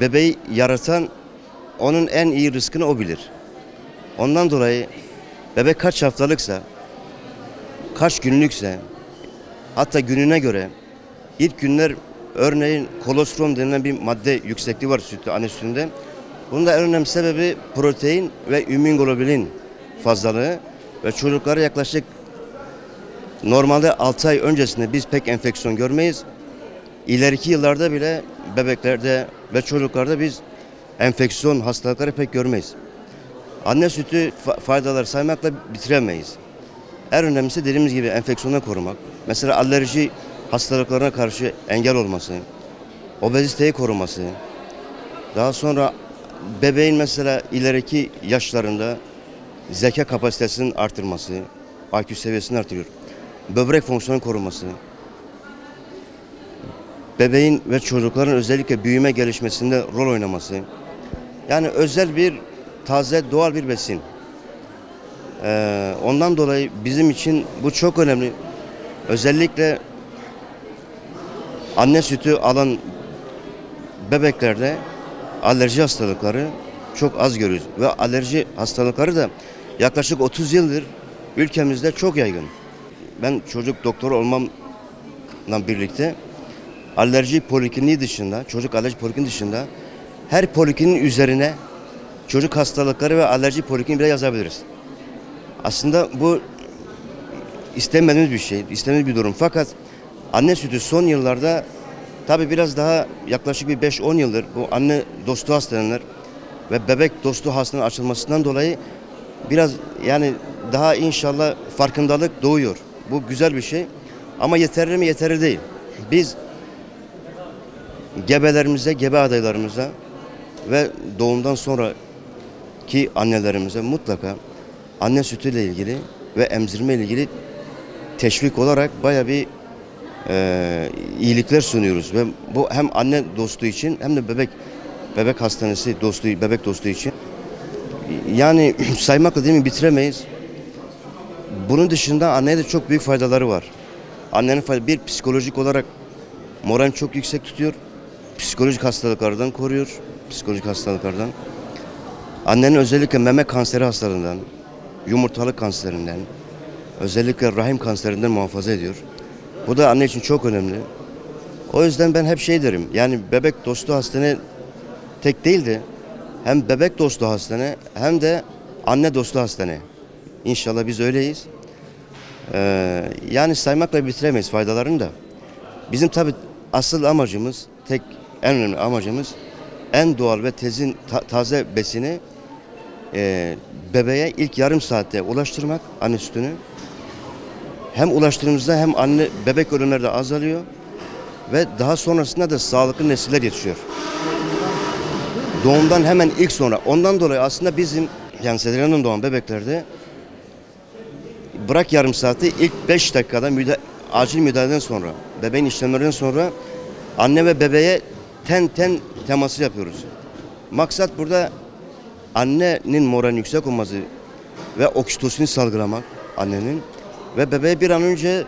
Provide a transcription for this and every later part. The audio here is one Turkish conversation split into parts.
bebeği yaratan onun en iyi rızkını o bilir. Ondan dolayı bebek kaç haftalıksa, kaç günlükse, hatta gününe göre ilk günler örneğin kolostrum denilen bir madde yüksekliği var sütü, anne sütünde. Bunun da en önemli sebebi protein ve immunoglobulin fazlalığı ve çocuklara yaklaşık normalde 6 ay öncesinde biz pek enfeksiyon görmeyiz. İleriki yıllarda bile bebeklerde ve çocuklarda biz enfeksiyon hastalıkları pek görmeyiz. Anne sütü faydaları saymakla bitiremeyiz. En önemlisi dediğimiz gibi enfeksiyona korumak. Mesela alerji hastalıklarına karşı engel olması, obeziteyi koruması, daha sonra bebeğin mesela ileriki yaşlarında zeka kapasitesinin artırması, IQ seviyesini artırıyor. Böbrek fonksiyonu koruması, bebeğin ve çocukların özellikle büyüme gelişmesinde rol oynaması. Yani özel bir, taze, doğal bir besin. Ondan dolayı bizim için bu çok önemli. Özellikle anne sütü alan bebeklerde alerji hastalıkları çok az görüyoruz. Ve alerji hastalıkları da yaklaşık 30 yıldır ülkemizde çok yaygın. Ben çocuk doktoru olmamla birlikte alerji polikliniği dışında, çocuk alerji polikliniği dışında her polikliniğin üzerine çocuk hastalıkları ve alerji polikliniği bile yazabiliriz. Aslında bu istemediğimiz bir şey, istemediğimiz bir durum. Fakat anne sütü son yıllarda tabi biraz daha yaklaşık bir 5-10 yıldır bu anne dostu hastaneler ve bebek dostu hastaneler açılmasından dolayı biraz yani daha inşallah farkındalık doğuyor. Bu güzel bir şey ama yeterli mi? Yeterli değil. Biz gebelerimize, gebe adaylarımıza ve doğumdan sonraki annelerimize mutlaka anne sütüyle ilgili ve emzirme ile ilgili teşvik olarak bayağı bir iyilikler sunuyoruz ve bu hem anne dostu için hem de bebek hastanesi dostu, bebek dostu için. Yani saymakla değil mi bitiremeyiz. Bunun dışında anneye de çok büyük faydaları var. Annenin bir psikolojik olarak moral çok yüksek tutuyor. Psikolojik hastalıklardan koruyor. Psikolojik hastalıklardan. Annenin özellikle meme kanseri hastalığından, yumurtalık kanserinden, özellikle rahim kanserinden muhafaza ediyor. Bu da anne için çok önemli. O yüzden ben hep şey derim. Yani bebek dostu hastane tek değil de hem bebek dostu hastane hem de anne dostu hastane. İnşallah biz öyleyiz. Yani saymakla bitiremeyiz faydalarını da. Bizim tabii asıl amacımız, en önemli amacımız en doğal ve taze besini bebeğe ilk yarım saatte ulaştırmak, anne sütünü. Hem ulaştırdığımızda hem anne bebek ölümleri de azalıyor ve daha sonrasında da sağlıklı nesiller yetişiyor. Doğumdan hemen ilk sonra. Ondan dolayı aslında bizim yani sezaryen doğan bebeklerde bırak yarım saati ilk 5 dakikada acil müdahaleden sonra, bebeğin işlemlerinden sonra anne ve bebeğe ten teması yapıyoruz. Maksat burada annenin moralinin yüksek olması ve oksitosini salgılamak annenin ve bebeğe bir an önce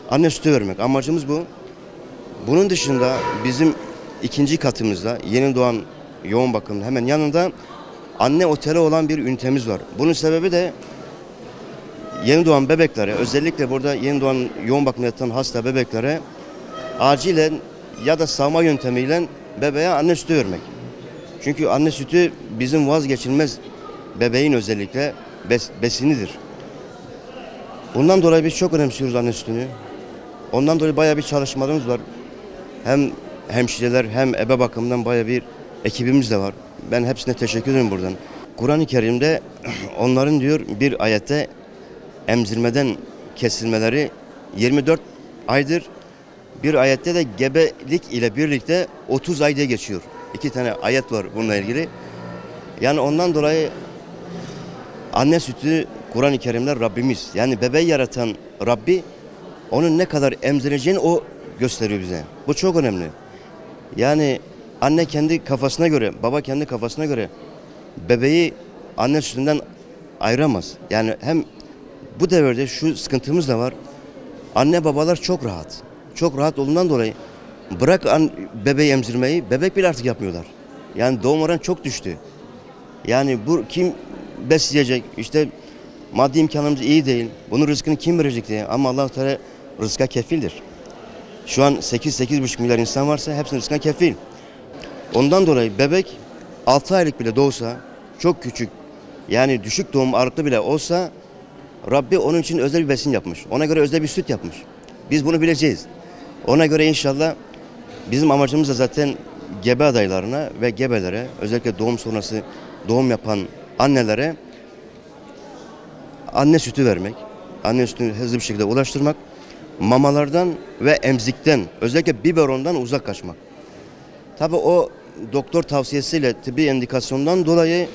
anne sütü vermek. Amacımız bu. Bunun dışında bizim ikinci katımızda yeni doğan yoğun bakımın hemen yanında anne oteli olan bir ünitemiz var. Bunun sebebi de yeni doğan bebeklere, özellikle burada yeni doğan yoğun bakımda yatan hasta bebeklere acilen ya da sağma yöntemiyle bebeğe anne sütü vermek. Çünkü anne sütü bizim vazgeçilmez bebeğin özellikle besinidir. Bundan dolayı biz çok önemsiyoruz anne sütünü. Ondan dolayı bayağı bir çalışmalarımız var. Hem hemşireler hem ebe bakımından bayağı bir ekibimiz de var. Ben hepsine teşekkür ederim buradan. Kur'an-ı Kerim'de onların diyor bir ayette emzirmeden kesilmeleri 24 aydır. Bir ayette de gebelik ile birlikte 30 ay diye geçiyor. 2 tane ayet var bununla ilgili. Yani ondan dolayı anne sütü Kur'an-ı Kerim'de Rabbimiz. Yani bebeği yaratan Rabbi onun ne kadar emzireceğini o gösteriyor bize. Bu çok önemli. Yani anne kendi kafasına göre, baba kendi kafasına göre bebeği anne sütünden ayıramaz. Yani hem bu devirde şu sıkıntımız da var. Anne babalar çok rahat. Çok rahat olduğundan dolayı bırak bebeği emzirmeyi, bebek bile artık yapmıyorlar. Yani doğum oranı çok düştü. Yani bu kim besleyecek? İşte maddi imkanımız iyi değil. Bunun rızkını kim verecek diye. Ama Allah Teala rızka kefildir. Şu an 8-8,5 milyar insan varsa hepsinin rızkına kefil. Ondan dolayı bebek 6 aylık bile doğsa, çok küçük, yani düşük doğum ağırlıklı bile olsa Rabbi onun için özel bir besin yapmış. Ona göre özel bir süt yapmış. Biz bunu bileceğiz. Ona göre inşallah bizim amacımız da zaten gebe adaylarına ve gebelere, özellikle doğum sonrası doğum yapan annelere anne sütü vermek, anne sütünü hızlı bir şekilde ulaştırmak, mamalardan ve emzikten, özellikle biberondan uzak kaçmak. Tabii o doktor tavsiyesiyle tıbbi indikasyondan dolayı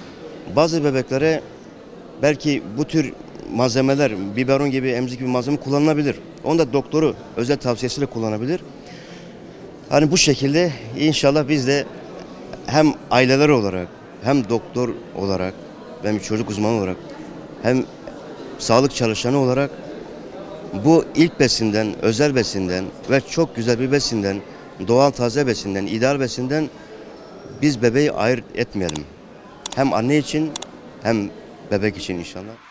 bazı bebeklere belki bu tür malzemeler, biberon gibi, emzik gibi malzeme kullanılabilir. Onu da doktoru özel tavsiyesiyle kullanabilir. Hani bu şekilde inşallah biz de hem aileler olarak, hem doktor olarak, hem çocuk uzmanı olarak, hem sağlık çalışanı olarak bu ilk besinden, özel besinden ve çok güzel bir besinden, doğal taze besinden, ideal besinden biz bebeği ayırt etmeyelim. Hem anne için hem bebek için inşallah.